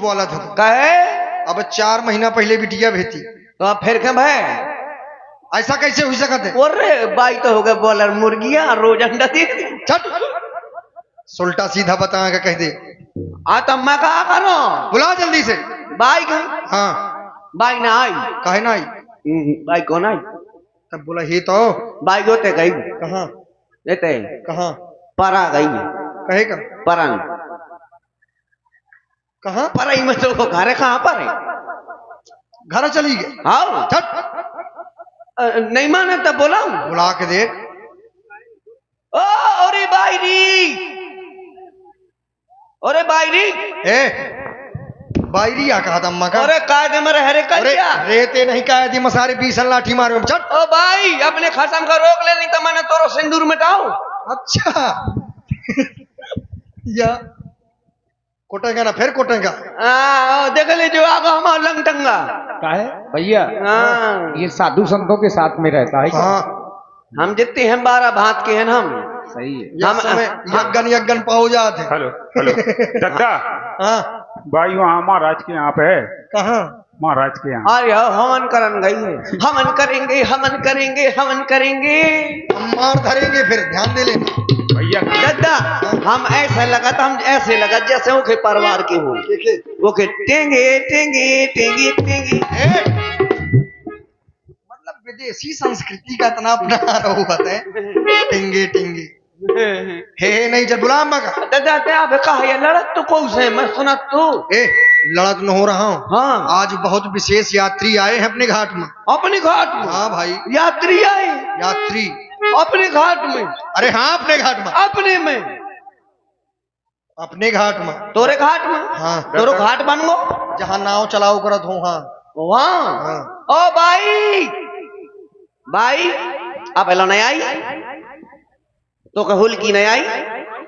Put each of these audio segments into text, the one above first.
बोला था कहे अब 4 महीना पहले बिटिया भेती तो अब फिर कब है ऐसा कैसे हो सकता है? अरे बाई तो हो गए बॉलर मुर्गियां रोज अंडा दे छट सुल्टा सीधा बताएगा कह दे। आ तो मैं कहा करो बुला जल्दी से। बाई गई हाँ बाई ना आई काहे ना आई? बाई कौन आई तब बोला ही तो बाई गोते गई कहाँ देते कहाँ परा गई कहेगा परन कहाँ परई में तो घर कहाँ पर है घर चली गई। हाँ छट नहीं माने तब बोला बुला के देख। ओ अरे बाईरी अरे बाईरी ए बायरिया कहा था अम्मा का। अरे कायदे में रह रे कर अरे क्या रेते नहीं कहा थी मसारे 20 लाठी मारो छट। ओ भाई अपने खत्म का रोक ले नहीं तो मैंने तोरो सिंदूर मिटाऊं। अच्छा या कोटेगा ना फिर कोटेगा। देख ले जो आगा हमारा लंग टंगा का है भैया? हाँ ये साधु संतों के साथ में रहता है क्या? हाँ हम जितने हैं 12 भांत के हैं हम सही है। यह समय यज्ञन पाओ जाते। हेलो हेलो दद्दा हाँ भाई वहाँ महाराज के यहाँ पे है, कहाँ महाराज के यहाँ। अरे हवन करन गई है हवन करेंगे हवन करेंगे हवन करेंगे हम मार धरेंगे फिर ध्यान दे लेना भैया दादा हम ऐसा लगा था हम ऐसे लगा जैसे ओके परिवार के हो ओके टेंगे टेंगे टेंगे टेंगे मतलब विदेशी संस्कृति का इतना अपना रहा है। टिंगे टिंगे हे नहीं जब बुला अम्मा का। दादा अब कहा ये लड़त तो कौन से मैं सुना तू ए लड़त न हो रहा हूँ। हाँ आज बहुत विशेष यात्री आए हैं अपने घाट में। अपने घाट में हाँ भाई यात्री आए यात्री अपने घाट में अरे हाँ अपने घाट में अपने में अपने घाट में तोरे घाट में हाँ तोरो घाट बन गो जहाँ नाव चलाओ करत हो। हाँ वहाँ हाँ ओ भाई भाई अब हेलो नहीं आई तो कहूल की नहीं आई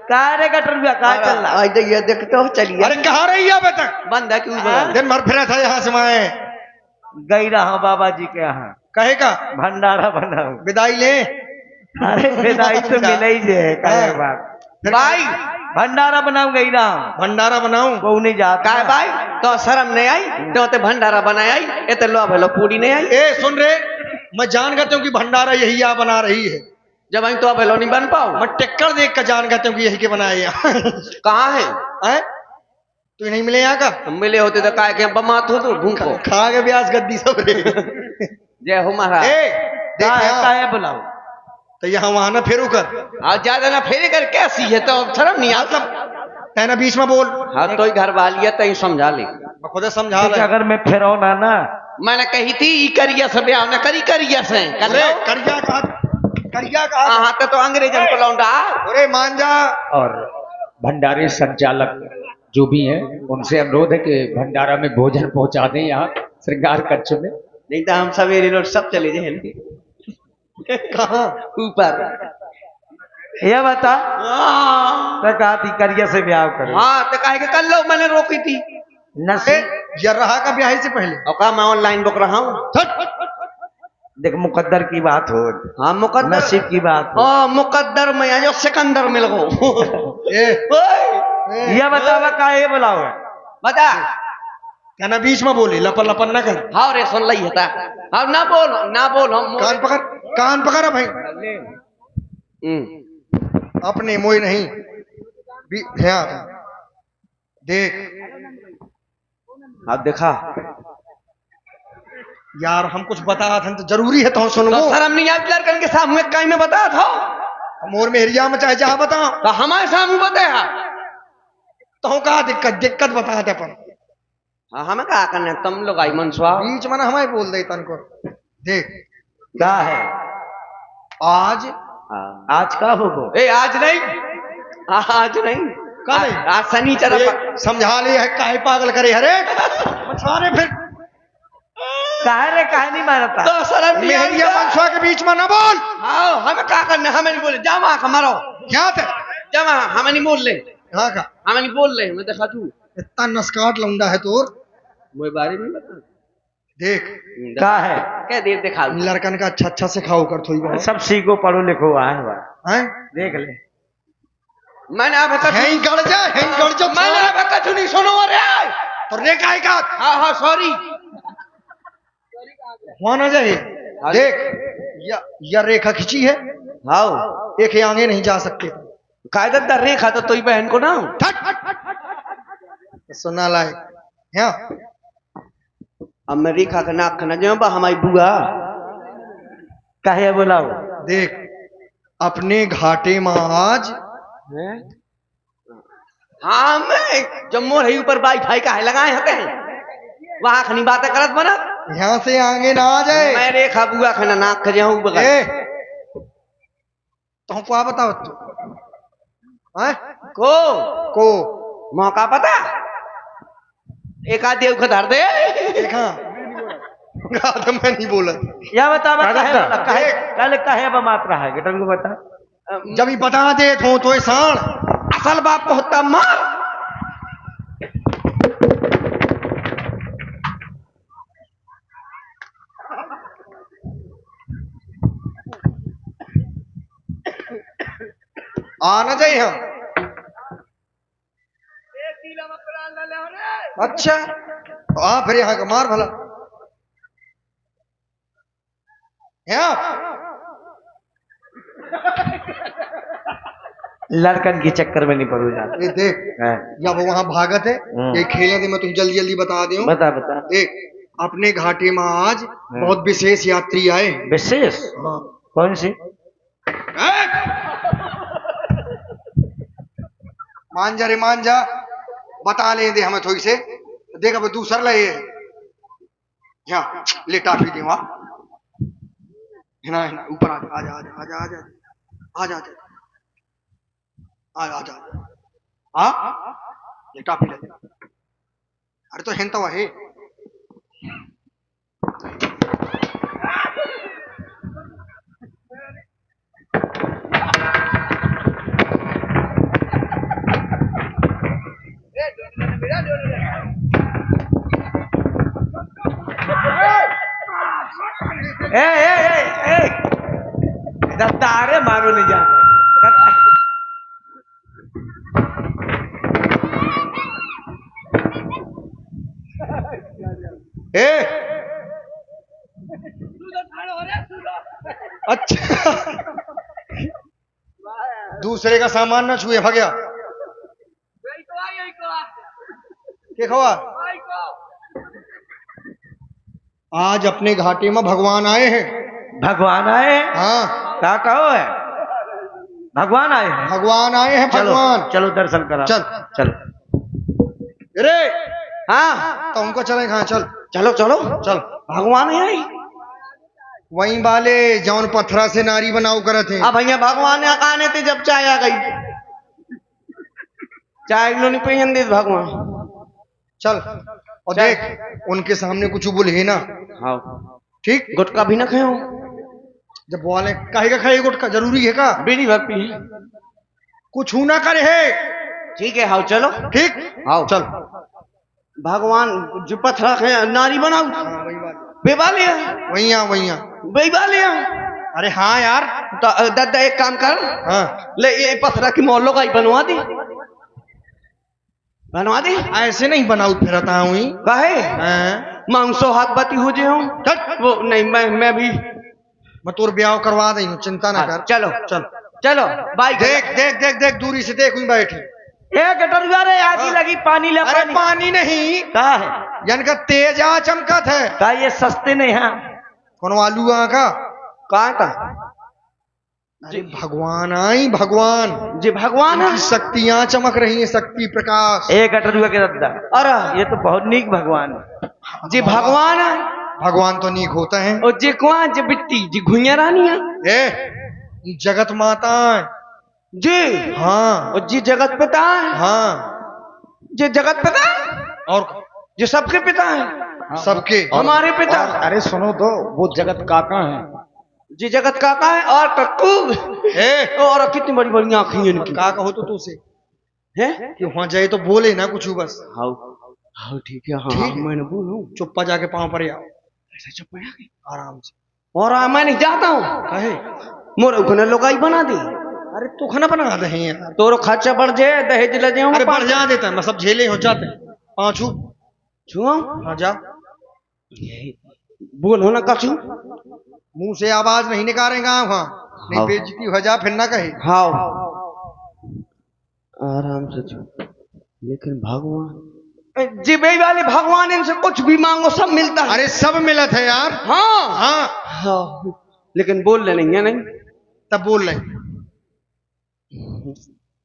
कारे कटर रुपया कहा चल रहा है ये देखते हो चलिए अरे कहाँ रही है अबे तक? बंद है क्यों दिन भर फिरा था यहाँ से मैं गई रहा बाबा जी के यहाँ कहे का भंडारा बनाऊ। विदाई ले। अरे विदाई तो मिले ही जे है कहे बात भाई भंडारा बनाऊ गई रहा भंडारा बनाऊं वो नहीं जाता काय भाई तो शर्म नहीं आई तो ते भंडारा बनाया आई ये तो लो भलो पूरी नहीं आई ए सुन रे मैं जान गया हूँ कि भंडारा यही आ बना रही है। जब आई तो अब हेलो नहीं बन पाओ मैं टेक्कर देख कर जान गया हूँ कि यही के बनाए यहाँ। कहाँ है हैं? तू नहीं मिले यहाँ का? हम मिले होते तो काय के बमात हो तो भूखो खा के ब्यास गद्दी सब रे। जय हो महाराज ए देख यहाँ काहे बुलाओ तो यहाँ वहां ना फेरू कर। आज ज्यादा ना फेरे कर कैसी है तो शर्म नहीं आता मतलब तैना बीच में बोल हाँ तो ही घर वाली है तो समझा ले मैं खुद समझा ले। अगर मैं फिर ना मैंने कही थी ई करिया से ब्याह न करी करिया से कर अरे लो करिया कहा हाँ तो अंग्रेजन को लौंडा अरे मान जा। और भंडारे संचालक जो भी हैं उनसे अनुरोध है कि भंडारा में भोजन पहुंचा दें यहाँ श्रृंगार कक्ष में। नहीं तो हम सवेरे लोग सब चले जाए कहाँ ऊपर ये बता हाँ तो कहा थी करिया से ब्याह करो। तो कहे के कर लो मैंने रोकी थी ये रहा का ब्याह से पहले और कहा मैं ऑनलाइन बुक रहा हूँ देख मुकद्दर की बात हो हाँ मुकद्दर नसीब की बात हो। हाँ मुकद्दर में जो सिकंदर मिल गो ए ये बतावा का ये बुलाओ बता क्या ना बीच में बोले लपन लपन ना कर। हाँ रे सुन लई था हाँ ना बोल हम कान पकड़ भाई हम्म अपने मोई नहीं ध्यान देख अब देखा यार हम कुछ बता था तो जरूरी है तो सुन तो लो। शर्म नहीं आती लड़कन के सामने कहीं में बताया था मोर में एरिया में चाहे जहाँ बताओ तो हमारे सामने बताया तो कहा दिक्कत बता दे अपन हाँ हमें कहा करना तुम लोग आई मनसुआ बीच में ना हमें बोल दे तन को देख क्या है आज आज का होगो ए आज नहीं का नहीं? आज शनिचर समझा ले है काहे पागल करे हरे सारे फिर काहे नहीं मारता तो शर्म नहीं मेहरिया आती मनसुआ के बीच में ना बोल। हाँ हमें क्या करना हमें नहीं बोले जामा हमारा क्या थे जामा हमें नहीं बोल ले हाँ का हमें नहीं बोल ले मैं देखा तू इतना नस्काट लौंडा है तोर। मेरे बारे में बता देख क्या है क्या देर दिखा लड़कन का अच्छा सिखाओ कर थोड़ी बहुत सब सीखो पढ़ो लिखो आए बा हैं देख ले मैंने अब हैं गड़ जा मैंने अब कछु नहीं सुनो अरे तो रेखा है का हाँ हाँ सॉरी। वहां ना जाए। देख या रेखा खिंची है, हाँ एक ही आगे नहीं जा सकते। कायदा रेखा तो तुई बहन को ना सुना लायक हाँ। अब मैं रेखा का नाक खाना जाऊँ हमारी बुआ कहे बोलाओ। देख अपने घाटे में आज हाँ मैं जम्मू रही ऊपर वाईफाई का है लगाए हैं कहीं वहां खनी बातें करत बना यहाँ से आगे ना आ जाए। मैं रेखा बुआ खाना नाक खा जाऊँ बगल ए तो हमको आ बताओ तू हैं? को मौका पता एक आध देव खदार दे देखा तो मैं नहीं बोला। या बता दादा। कल कहे मात्रा है गिटर को बता। जब ही बता दे तो ये साण असल बाप को होता मार। आना चाहिए हम। अच्छा तो आ फिर यहाँ का मार भला यहाँ लड़कन के चक्कर में नहीं पड़ू जा। ये देख या वो वहां भागत है ये खेलने दे मैं तुझे जल्दी जल्दी बता दूं। बता बता। देख अपने घाटे में आज बहुत विशेष यात्री आए। विशेष हाँ। कौन सी? मान जा रे मान जा बता ले दे हमें थोड़ी से। देख अब दूसरा ले यहाँ ले टाफी दे वहां है ना ऊपर आजा आजा आजा आजा आजा आजा आजा आजा हाँ ये टाफी ले अरे तो हेंता हुआ है। दत्तारे मारो नहीं जा। अच्छा दूसरे का सामान ना छुए भाग्या क्या खवा। आज अपने घाटे में भगवान आए हैं। भगवान आए? हाँ क्या कहो है? भगवान आए हैं? भगवान आए हैं चलो भगवान। चलो दर्शन करा। चल चलो रे हाँ तो हमको चले कहाँ चल चलो चलो चल भगवान है आई वहीं वाले जौन पत्थरा से नारी बनाओ करे थे। अब भैया भगवान यहाँ कहा थे जब चाय आ गई चाय लो नहीं पेन दे भगवान। चल और देख उनके सामने कुछ बोले ना। हाँ ठीक गुटका भी ना खाओ जब बोले काहे का खाए गुटका जरूरी है का बीड़ी भर पी कुछ ना करे है। ठीक है हाँ चलो ठीक आओ चल भगवान जो पत्थरा है नारी बनाओ हाँ वही बात बेबा लिया वही बेबा लिया। अरे हाँ यार तो दादा एक काम कर हाँ ले ये पत्थरा की मोहल्लों का ही बनवा दी ऐसे नहीं बनाऊ फिरता हुई काहे हाँ। मांसो हाथ बाती हो जे हूँ वो नहीं मैं भी मैं तोर ब्याह करवा दई चिंता ना कर। चलो चल चलो बाइक देख देख देख देख दूरी से देख बैठी। एक गटर रे आगी लगी पानी ले अरे पानी नहीं का है जन का तेज आ चमकत है का ये सस्ते नहीं है कौन आलू का कहाँ का अरे भगवान आई भगवान जी भगवान की शक्तियां चमक रही है शक्ति प्रकाश। एक गटर के दद्दा। अरे ये तो बहुत नीक भगवान है। जी भगवान है भगवान तो नीक होता है। और जी कुआ जी बिट्टी जी घुइया रानी है ए जगत माता है। जी हाँ और जी जगत पिता है। हाँ जी जगत पिता है और जो सबके पिता है सबके हमारे पिता। अरे सुनो तो वो जगत काका है। जी जगत काका है और कक्कू ए और कितनी बड़ी बड़ी आंखें हैं इनकी का कहो तो तुझसे हैं कि वहां जाए तो बोले ना कुछ बस। हाँ हाँ ठीक है हाँ ठीक है। मैंने बोलूं चुप्पा जाके पाँव पर आओ ऐसे चुप में आ गई आराम से। और मैं नहीं जाता हूँ कहे मोरे को लोगाई बना दी अरे तू खाना बना दे यार। तोरो खर्चा बढ़ जाए दहेज ले जाऊं अरे बढ़ जा देता है मैं सब झेले हो जाते हैं पांचू छुआ हाँ जा, बोलो ना कछु। मुंह से आवाज नहीं निकालेगा वहाँ, नहीं हाँ। बेइज्जती हो जा फिर ना कहे। हाँ आराम से छू। लेकिन भगवान जी भाई वाले भगवान इनसे कुछ भी मांगो सब मिलता है। अरे सब मिलत है यार। हाँ हाँ हाँ लेकिन बोल ले नहीं है नहीं। तब बोल रहे।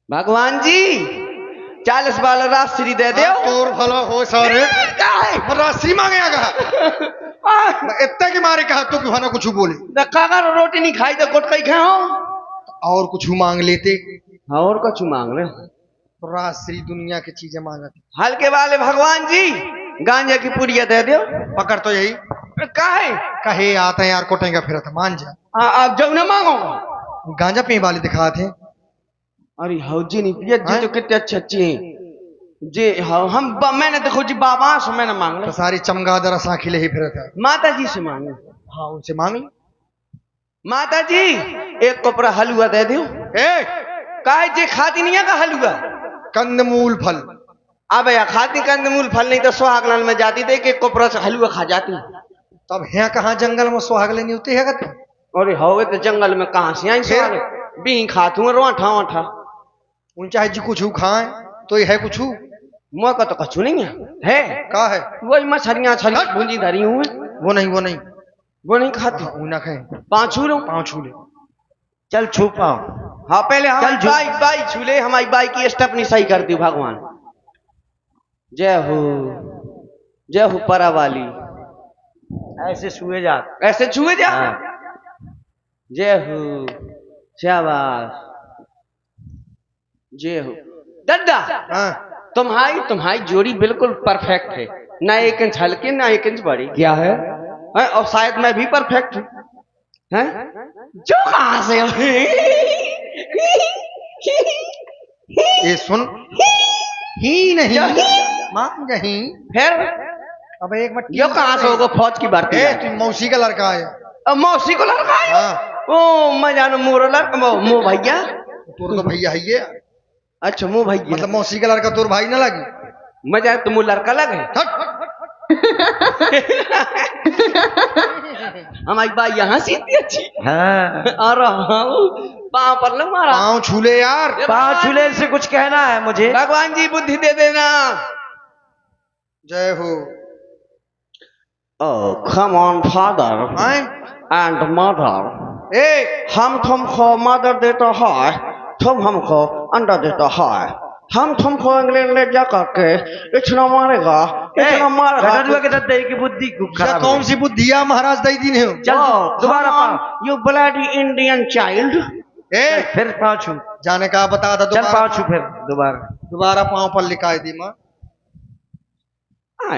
भगवान जी 40 वाला राशि दे दो। तोर भला हो सारे। क्या है? राशि मांगे कहा इतना के मारे कहा तू क्यों ना कुछ बोले। काकर रोटी नहीं खाई तो गुटका ही खाओ। और कुछ मांग लेते। हाँ और कुछ मांग ले। राशि दुनिया की चीजें मांगते। हल्के वाले भगवान जी गांजा की पुड़िया दे दो। पकड़ तो यही काहे कहे आते हैं यार कोटेगा फिर मान जा। आप जब ना मांगो। गांजा पीने वाले दिखा थे। अरे हौजी नहीं पिया जी तो कितने अच्छे अच्छे हैं जी। हाँ मैंने देखो जी बाबा से मैंने मांग तो लिया। सारी चमगादड़ असा खिले ही फिर था। माता जी से मांगे। हाँ उनसे मांग ली। माता जी एक कोपरा हलवा दे दो। काहे जी खाती नहीं है का हलवा। कंदमूल फल। अब यार खाती कंदमूल फल नहीं तो सुहागरात में जाती थे कि कोपरा से हलवा खा जाती। तब है कहाँ जंगल में सुहाग लेनी होती है का। अरे हो तो जंगल में कहां से आई सुहाग भी खातू रोठा वठा। उन चाहे जी कुछ खाए तो ये है कुछ मुँह का तो कछु नहीं है का है। वही मछलियां छलियां भूंजी धरी हुई वो नहीं वो नहीं खाती। वो ना खाए। पाँच छू लो। पाँव छू ले। चल छू पाओ। हाँ पहले हम चल, बाई बाई छूले हमारी बाई की स्टेपनी सही कर दी भगवान। जय हो परा वाली। ऐसे छुए जा। ऐसे छुए जा। हाँ। जय हो शाबाश। जय हो दद्दा। हाँ तुम्हारी जोड़ी बिल्कुल परफेक्ट है। ना 1 इंच हल्की ना 1 इंच बड़ी क्या है? है और शायद मैं भी परफेक्ट हूँ। हैं? जो कहां से हो? ये सुन ही नहीं मान जही। फिर अब एक मिनट यो कहां से होगा फौज की भर्ती। तू मौसी का लड़का है। अब मौसी को लड़का है। हाँ ओ मैं जानो मोरो लड़का मो भैया। तोर तो भैया है ये। अच्छा मो भैया मतलब मौसी का लड़का तोर भाई ना लगी। मैं जानो तुम लड़का लगे। हमारी बाई यहाँ से इतनी अच्छी। हाँ और पाँव पर लग मारा। पाँव छूले यार। पाँव छूले से कुछ कहना है मुझे। भगवान जी बुद्धि दे देना। जय हो। Oh, come on, father आए and mother. हम तुमको मदर देता है, तुम हमको अंडा देता है। हम तुमको इंग्लैंड ले जा करके इतना मारेगा गटरुआ के दद्दे की बुद्धि क्या कौन सी बुद्धिया महाराज दई दी ने। चल दोबारा पाँव। You bloody Indian child. फिर पाँव छू। जाने का बता था। चल पाँव छू फिर दोबारा। दोबारा पाँव पर लिखाई दी माँ। का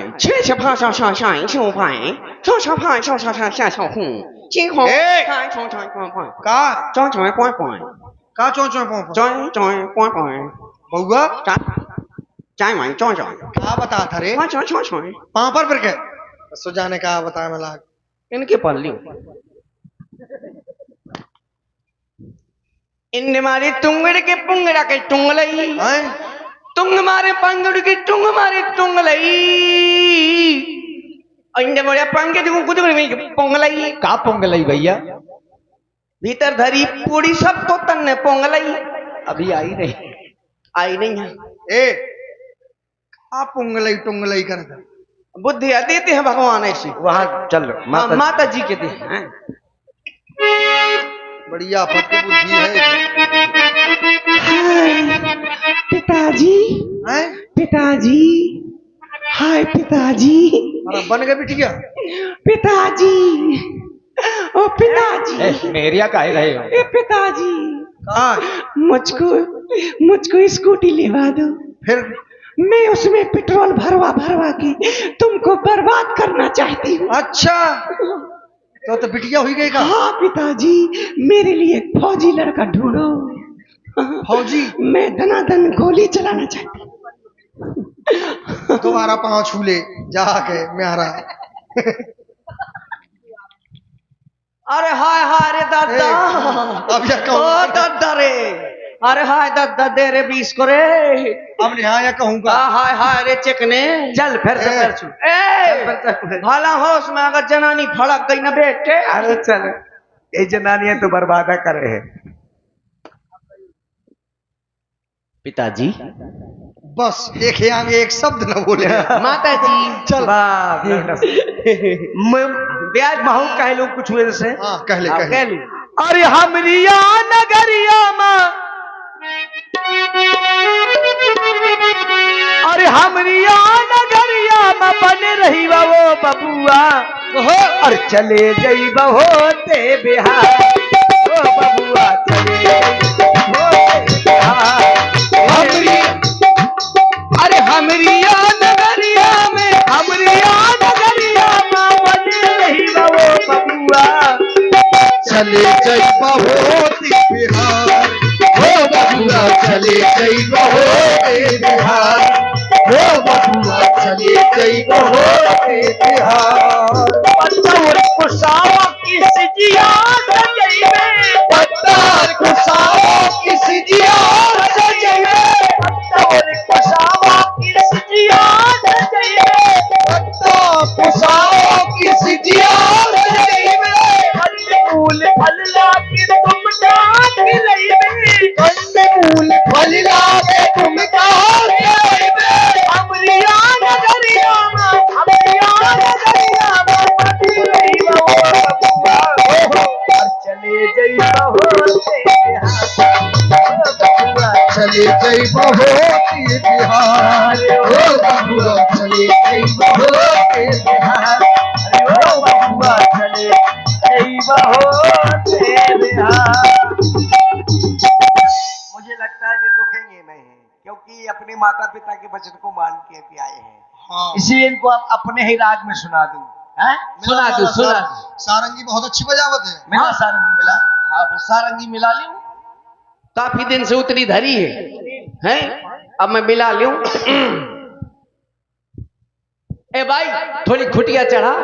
चौ चौ पाँव बउआ का बता था रे। पाँव पर फिर के सो जाने का बता मैं लाग। इनके पढ़ ली इन मारे तुंगड़ के पुंगड़ा के टुंगलई। तुंग मारे पंगड़ की टुंग मारे टुंगलई। अंडे मोड़े पंगे देखो कुछ नहीं पोंगलई। का पोंगलई भैया? भीतर धरी पूरी सबको तन्ने पोंगलई। अभी आई नहीं है। का पुंगलई टुंगलई कर दे। बुद्धि देते हैं भगवान ऐसी। वहां चल माता जी के दे हैं। बढ़िया आपकी बुद्धि है। पिताजी हाय पिताजी। बन गए बिटिया। पिताजी ओ पिताजी मेरिया काहे रहे हो? पिताजी मुझको स्कूटी लेवा दो। फिर मैं उसमें पेट्रोल भरवा के तुमको बर्बाद करना चाहती हूँ। अच्छा तो बिटिया हुई गई का। हाँ पिताजी मेरे लिए एक फौजी लड़का ढूंढो। फौजी मैं धनाधन गोली चलाना चाहती हूँ। तुम्हारा पाँव छूले जाके मेरा। अरे हाय हाय रे दादा। अब या ओ दादा रे अरे हाय दद्दा दे रे 20 को रे। अब यहाँ या कहूँगा हाय हाय रे चिकने। चल फिर से पैर छू। ए भला होश में अगर जनानी फड़क गई ना बेटे। अरे चल, ये जनानियां तो बर्बादा करे है। पिताजी बस एक ही आगे एक शब्द न बोले। माता जी चल मैं ब्याज महू कह लू कुछ हुए से। हाँ कह ले कह ले। अरे हमरिया नगरिया माँ, अरे हमरिया नगरिया माँ बन रही वो बबुआ। और चले जई होते बिहार, ओ बबुआ चले होते बिहार। अरे हमरिया नगरिया में, हमरिया नगरिया माँ बन रही वो बबुआ। चले जई होती बिहार, हो बबुआ चले जई होते बिहार, हो बबुआ चले जई होते बिहार। पत्थर कुसावा की सिजिया सजई में, पत्थर कुसावा की सिजिया सजई में, पत्थर कुसावा की सिजिया सजई में, पत्थर कुसावा की सिजिया सजई में, फूल फलला की तुम डाक लई में, फूल फलला के तुम डाक लई में। हमरिया नगरिया में, हमरिया नगरिया में बनी रही वो बबुआ। और चले जई होते बिहार, चले जई होती बिहार, हो बबुआ चले जई होते बिहार। अरे ओ बबुआ चले जई होते बिहार। मुझे लगता है ये रुकेंगे नहीं, क्योंकि अपने माता पिता के वचन को मान के भी आए हैं। हाँ इसलिए इनको आप अपने ही राग में सुना दूं। हैं? सुना दो सुना दो। सारंगी बहुत अच्छी बजावत है। मिला सारंगी मिला। हाँ बस सारंगी मिला लूं, काफी दिन से उतनी धरी है अब मैं मिला लूं। ए भाई थोड़ी खुटिया चढ़ा।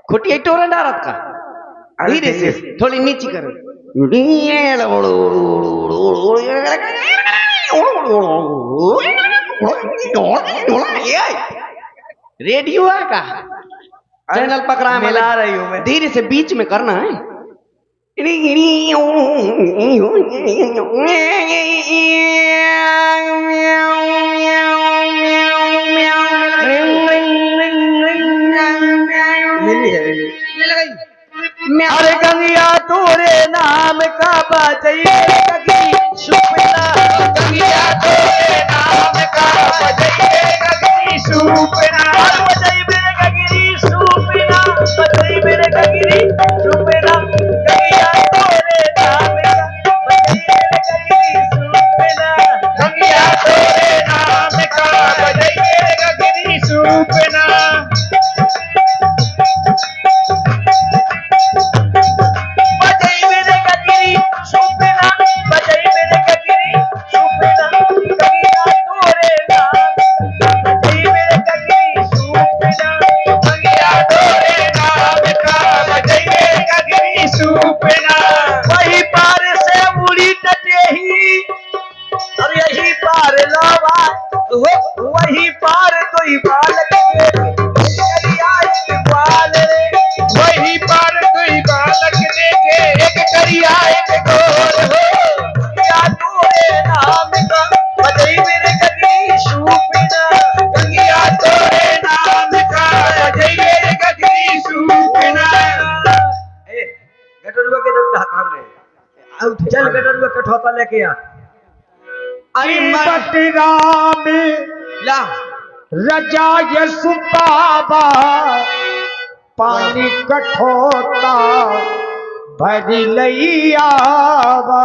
खुटिया टोरन डारत का धीरे से थोड़ी नीची करो। रेडियो है का चैनल पकड़ा है, मिला रही हूं मैं। धीरे से बीच में करना है। अरे गंगिया तोरे नाम का बजई गगनी सुपना, गंगिया तोरे नाम का बजई गगनी सुपना, बजई मेरे गगनी सुपना, बजई मेरे गगनी सुपना, गंगिया तोरे नाम का बजई मेरे गगनी सुपना, गंगिया तोरे नाम का बजई मेरे गगनी सुपना। बजई मेरे गगनी सुपना, बजई मेरे गगनी सुपना, गंगिया तोरे नाम, बजई मेरे गगनी सुपना, गंगिया तोरे नाम का बजई मेरे गगनी सुपना। वही पार से उड़ी टटेही और यही पार लावा, वही पार कोई बालक वही पार कोई बालक देखे, एक करिया एक गोर हो, गंगिया तोरे नाम का बजई मेरे गगनी सुपना, गंगिया तोरे नाम का बजई मेरे गगनी सुपना। ए गटरुआ के दद्दा काम रे, चल गटरुआ कठौता लेके आ। अरे पटरा में ला रजाय सुबाबा, पानी कठोता भरी लैयावा।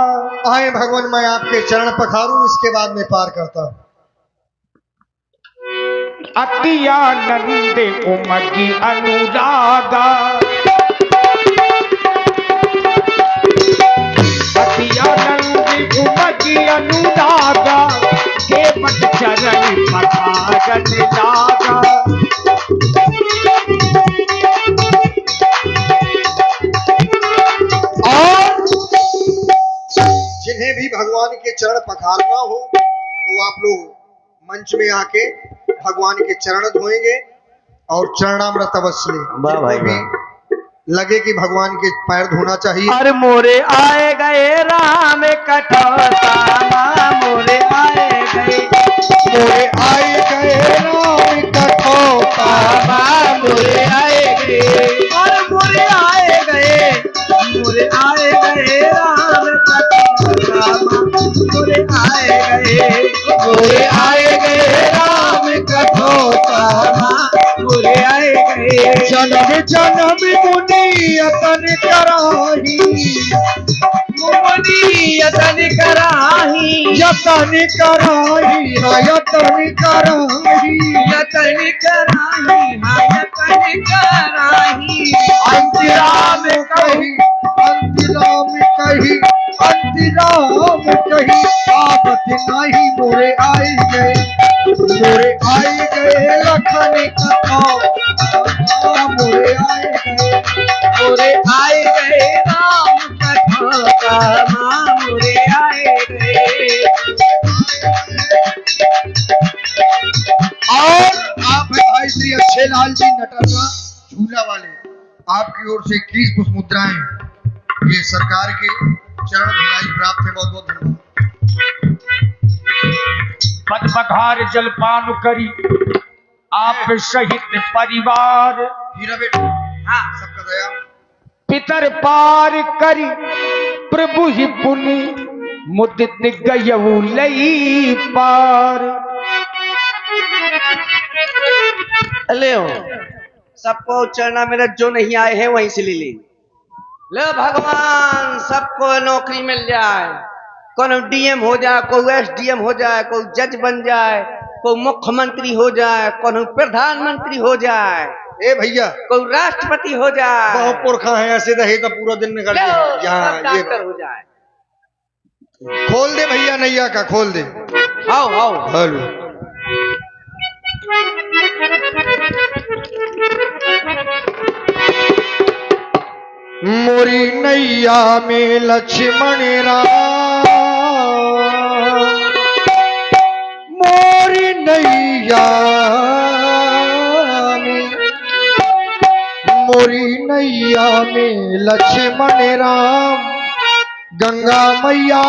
आए भगवान मैं आपके चरण पखारूं, इसके बाद में पार करता हूं। अतियानंद उमगी अनुरागा, अतियानंद उमगी अनुरागा, के मत चरण पखारन लागा। पधारना हो तो आप लोग मंच में आके भगवान के चरण धोएंगे और चरणामृत अवश्य लें। जिनको भी लगे कि भगवान के पैर धोना चाहिए। अरे मोरे आए गए राम कटौता माँ, मोरे आए गए राम कठौता माँ, मोरे आए गए। अरे मोरे आए गए राम कटौता माँ, मोरे आए गए राम कटौता माँ, मोरे आए गए। जन्म जन्म मुनियतन कराही, यतन कराही, यतन कराही, यतन कराही, यतन कराही, हाँ यतन कराही। अंतराम कही, अंतराम कही, अंतराम कही, आबत नहीं मोरे आए गए लखन कथा, मोरे आए गए राम कथा माँ, मोरे आए गए। और आप है भाई श्री अच्छे लाल जी नटरवा झूला वाले, आपकी ओर से 21 पुष्प मुद्राएं ये सरकार के चरण धुलाई प्राप्त है। बहुत बहुत धन्यवाद। पद पखार जलपान करी आप सहित परिवार, हीरा बेटा हाँ सबका दया पितर पार करी प्रभु ही पुनि मुदित गयऊ लई पार। ले सबको चरना मेरा जो नहीं आए हैं वहीं से ले ले भगवान, सबको नौकरी मिल जाए, कोई डीएम हो जाए, कोई एसडीएम हो जाए, कोई जज बन जाए, कोई मुख्यमंत्री हो जाए, कोई प्रधानमंत्री हो जाए, ए भैया कोई राष्ट्रपति हो जाए, बहुत पुरखा है ऐसे रहे तो पूरा दिन निकल जाए। यहाँ ये डॉक्टर हो जाए। खोल दे भैया नैया का, खोल दे। आओ हेलो मोरी नैया में लक्ष्मण राम, मोरी नैया में, मोरी नैया में लक्ष्मण राम, गंगा मैया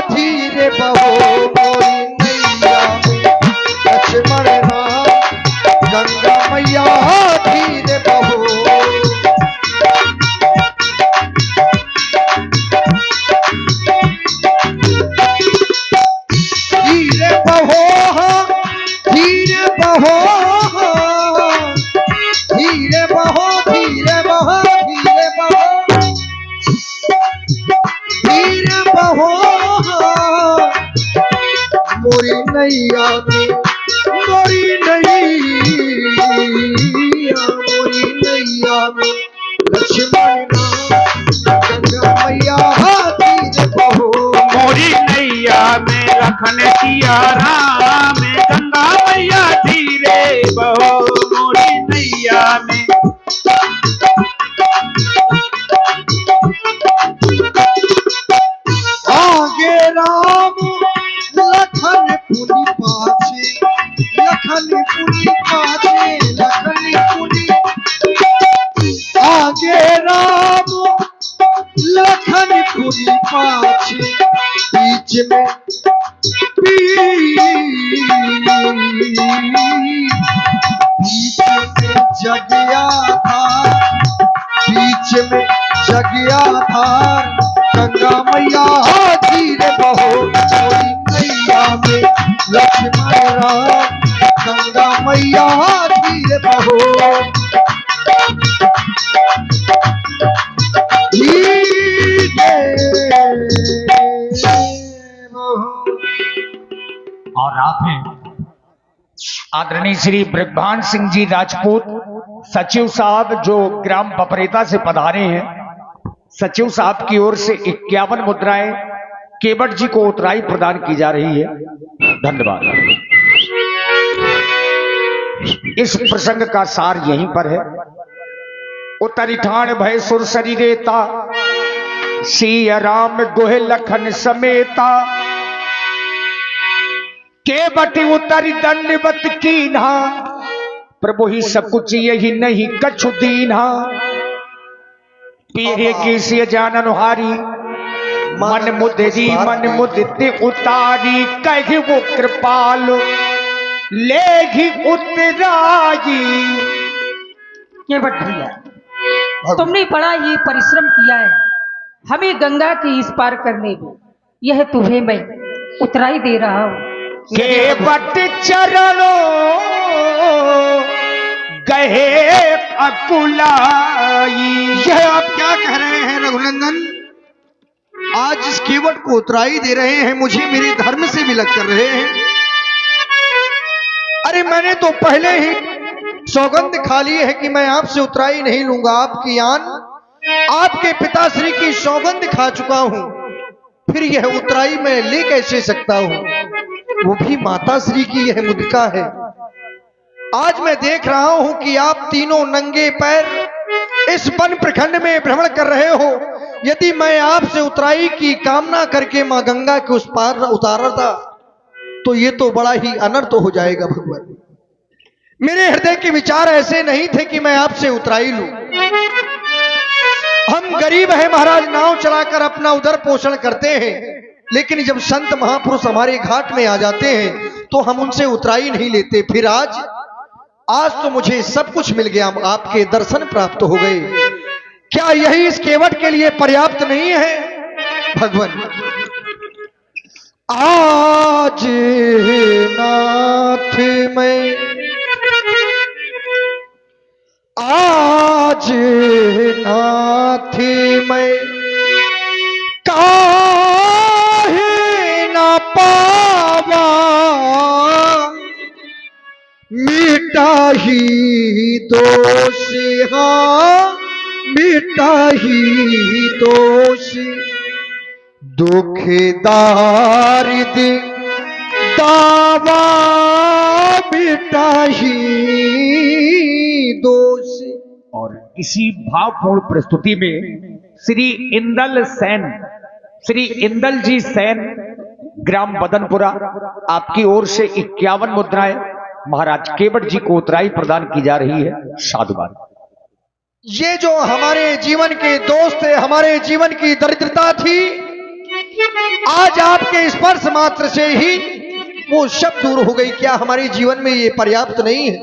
धीरे बहो, मोरी नैया में लक्ष्मण राम, गंगा मैया धीरे बहो। धीरे बहो, धीरे बहो, धीरे बहो, धीरे बहो, धीरे बहो, धीरे बहो, मोरी नैया में, मोरी नैया, मोरी नैया में लक्ष्मण गंगा मैया धीरे बहो, मोरी नैया में लखन सिया राम, गंगा मैया धीरे बहो, मोरी नैया में। आगे राम लखन पुनि पाछे, लखन पुनि पाछे, लखन पुनि, आगे राम लखन पुनि पाछे, बीच में जगिया था, बीच में जगिया था, गंगा मैया धीरे बहो, मोरी नैया में लक्ष्मण राम, गंगा मैया धीरे बहो, और आप हैं आदरणीय श्री ब्रह्मांड सिंह जी राजपूत सचिव साहब, जो ग्राम बपरेता से पधारे हैं। सचिव साहब की ओर से 51 मुद्राएं केवट जी को उतराई प्रदान की जा रही है। धन्यवाद। इस प्रसंग का सार यहीं पर है। उतरी ठाण भय सुर शरीरेता, सिया राम गोहे लखन समेता, केवट उतरी दंडवत कीन्हा, प्रभु ही सब कुछ यही नहीं कछु दीन्हा। पीरे की सिय जानन हारी, मन मुदरी मन मुदित उतारी, कही वो कृपाल लेघी उतराई। केवट भैया, तुमने बड़ा ये परिश्रम किया है हमें गंगा के इस पार करने में, यह तुम्हें मैं उतराई दे रहा हूँ। केवट चरणों गहे अकुलाई। यह आप क्या कह रहे हैं रघुनंदन? आज इस केवट को उतराई दे रहे हैं, मुझे मेरे धर्म से विलग कर रहे हैं। अरे मैंने तो पहले ही सौगंध खा ली है कि मैं आपसे उतराई नहीं लूंगा। आपकी आन आपके पिताश्री की सौगंध खा चुका हूं, फिर यह उतराई मैं ले कैसे सकता हूं? वो भी माताश्री की यह मुद्रिका है। आज मैं देख रहा हूं कि आप तीनों नंगे पैर इस वन प्रखंड में भ्रमण कर रहे हो। यदि मैं आपसे उतराई की कामना करके मां गंगा के उस पार उतारता तो ये तो बड़ा ही अनर्थ हो जाएगा। भगवान, मेरे हृदय के विचार ऐसे नहीं थे कि मैं आपसे उतराई लूं। हम गरीब हैं महाराज, नाव चलाकर अपना उदर पोषण करते हैं, लेकिन जब संत महापुरुष हमारे घाट में आ जाते हैं तो हम उनसे उतराई नहीं लेते। फिर आज तो मुझे सब कुछ मिल गया, आपके दर्शन प्राप्त हो गए। क्या यही इस केवट के लिए पर्याप्त नहीं है? भगवान, आज नाथ मैं, आज नाथ मैं काहे न पावा, मिटा ही दोष, हाँ मिटा ही दोष, दुखदारिद दावा मिटा ही दोष। और इसी भावपूर्ण प्रस्तुति में श्री इंदल सेन, श्री इंदल जी सेन, ग्राम बदनपुरा, आपकी ओर से 51 मुद्राएं महाराज केवट जी को उतराई प्रदान की जा रही है। साधुवाद। ये जो हमारे जीवन के दोस्त थे, हमारे जीवन की दरिद्रता थी, आज आपके स्पर्श मात्र से ही वो सब दूर हो गई। क्या हमारे जीवन में ये पर्याप्त नहीं है?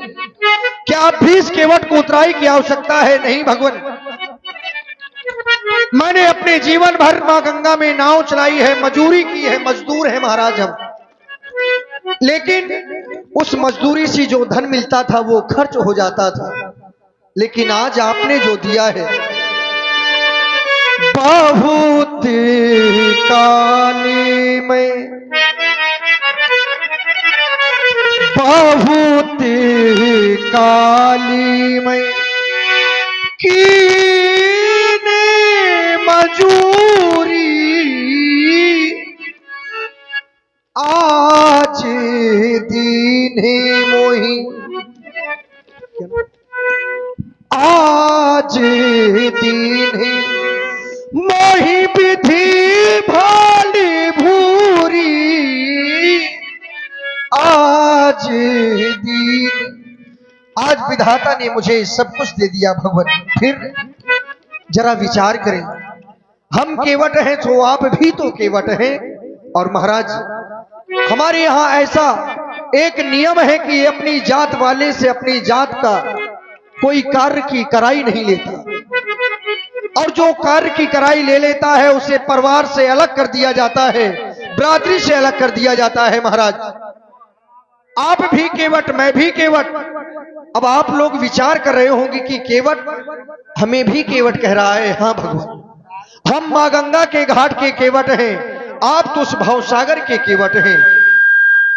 क्या आप भी इस केवट को उतराई की आवश्यकता है? नहीं भगवान, मैंने अपने जीवन भर मां गंगा में नाव चलाई है, मजदूरी की है, मजदूर है महाराज हम, लेकिन उस मजदूरी से जो धन मिलता था वो खर्च हो जाता था। लेकिन आज आपने जो दिया है बहुत काली में, बहुत काली में कीने मजूरी, आज दीने मोही, आज दीने मोही विधि भाली भूरी, आज दीन, आज विधाता ने मुझे सब कुछ दे दिया भगवान। फिर जरा विचार करें, हम केवट हैं तो आप भी तो केवट हैं। और महाराज, हमारे यहाँ ऐसा एक नियम है कि अपनी जात वाले से अपनी जात का कोई कार्य की कराई नहीं लेता, और जो कार्य की कराई ले लेता है उसे परिवार से अलग कर दिया जाता है, बिरादरी से अलग कर दिया जाता है। महाराज, आप भी केवट, मैं भी केवट। अब आप लोग विचार कर रहे होंगे कि केवट हमें भी केवट कह रहा है। हाँ भगवान, हम मां गंगा के घाट के केवट हैं, आप तो उस भवसागर के केवट हैं।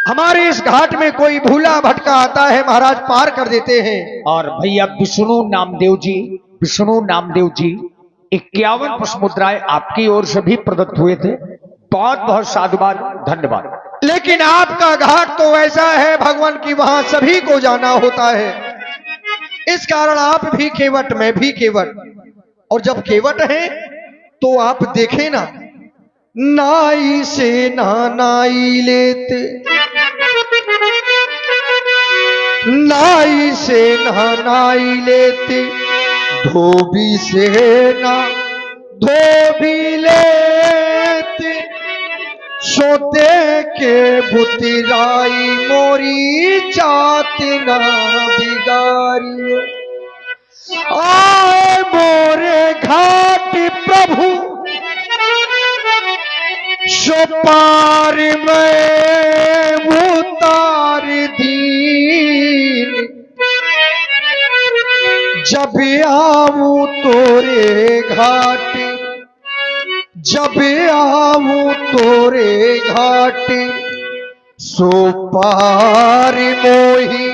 हमारे इस घाट में कोई भूला भटका आता है महाराज, पार कर देते हैं। और भैया विष्णु नामदेव जी, विष्णु नामदेव जी 51 पुष्प मुद्राएं आपकी ओर से भी प्रदत्त हुए थे। बहुत बहुत साधुवाद, धन्यवाद। लेकिन आपका घाट तो ऐसा है भगवान कि वहां सभी को जाना होता है, इस कारण आप भी केवट, मैं भी केवट। और जब केवट है तो आप देखें ना, नाई से ना नाई लेते, से नहाई लेते, धोबी से ना धोबी लेते, सोते के बुतिराई मोरी जात ना बिगारी। आए मोरे घाट प्रभु सो पार में उतार दीन, जब आऊं तोरे घाट, जब आऊं तोरे घाट, सो पार मोही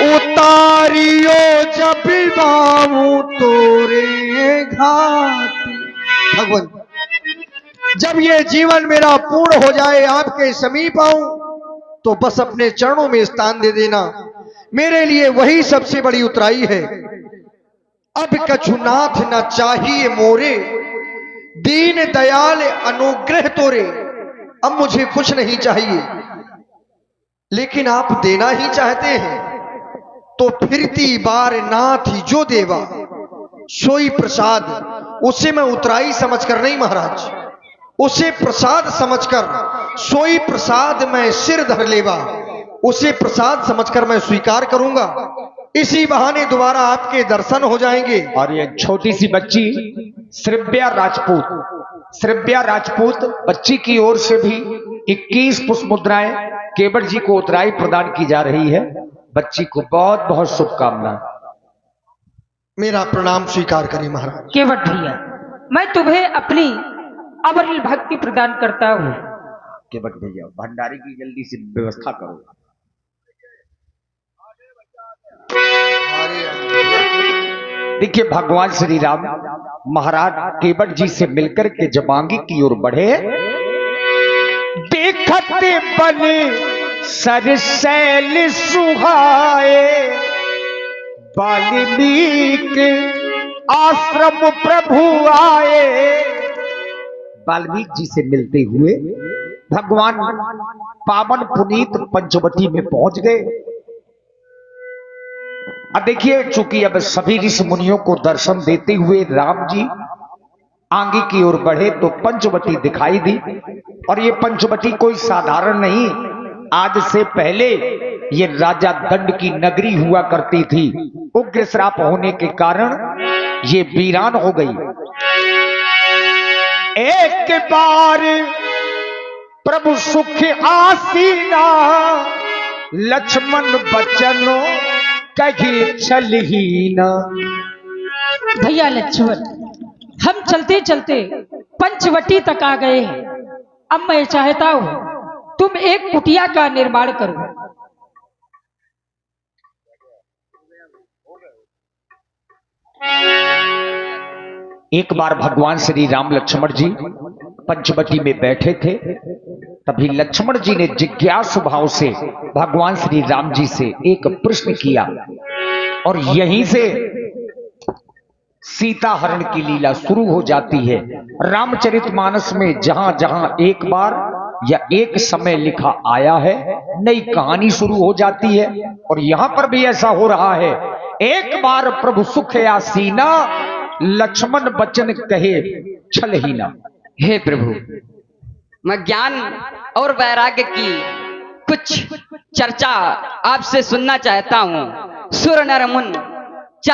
उतारियो, जब आऊं तोरे घाट। भगवान, जब ये जीवन मेरा पूर्ण हो जाए, आपके समीप आऊं, तो बस अपने चरणों में स्थान दे देना। मेरे लिए वही सबसे बड़ी उतराई है। अब कछुनाथ न चाहिए मोरे, दीन दयाल अनुग्रह तोरे। अब मुझे कुछ नहीं चाहिए, लेकिन आप देना ही चाहते हैं, तो फिरती बार नाथ जो देवा सोई प्रसाद। उसे मैं उतराई समझकर नहीं महाराज, उसे प्रसाद समझकर, सोई प्रसाद मैं सिर धर लेवा, उसे प्रसाद समझकर मैं स्वीकार करूंगा। इसी बहाने दोबारा आपके दर्शन हो जाएंगे। और ये छोटी सी बच्ची श्रव्या राजपूत, श्रव्या राजपूत बच्ची की ओर से भी 21 पुष्प मुद्राएं केवट जी को उतराई प्रदान की जा रही है। बच्ची को बहुत बहुत शुभकामनाएं। मेरा प्रणाम स्वीकार करें महाराज। केवट भैया, मैं तुम्हें अपनी अमरिल भक्ति प्रदान करता हूँ। केवट भैया, भंडारी की जल्दी से व्यवस्था करो। देखिए, भगवान श्री राम महाराज केवट जी से मिलकर के जब आगे की ओर बढ़े, देखते बने सरसैल सुहाए, वाल्मीकि आश्रम प्रभु आए। वाल्मीकि जी से मिलते हुए भगवान पावन पुनीत पंचवटी में पहुंच गए। अब देखिए, चूंकि अब सभी ऋषि मुनियों को दर्शन देते हुए राम जी आगे की ओर बढ़े तो पंचवटी दिखाई दी। और ये पंचवटी कोई साधारण नहीं, आज से पहले ये राजा दंड की नगरी हुआ करती थी। उग्र श्राप होने के कारण ये वीरान हो गई। एक बार प्रभु सुख आसीना, लक्ष्मण बचनो कहीं छलहीना। भैया लक्ष्मण, हम चलते चलते पंचवटी तक आ गए हैं। अब मैं चाहता हूँ तुम एक कुटिया का निर्माण करो। एक बार भगवान श्री राम लक्ष्मण जी पंचवटी में बैठे थे, तभी लक्ष्मण जी ने जिज्ञासु भाव से भगवान श्री राम जी से एक प्रश्न किया। और यहीं से सीता हरण की लीला शुरू हो जाती है। रामचरितमानस में जहां जहां एक बार या एक समय लिखा आया है, नई कहानी शुरू हो जाती है। और यहां पर भी ऐसा हो रहा है। एक बार प्रभु सुख आसीना, लक्ष्मण बचन कहे छलहीना। हे प्रभु, मैं ज्ञान और वैराग्य की कुछ चर्चा आपसे सुनना चाहता हूँ। सुर नर मुन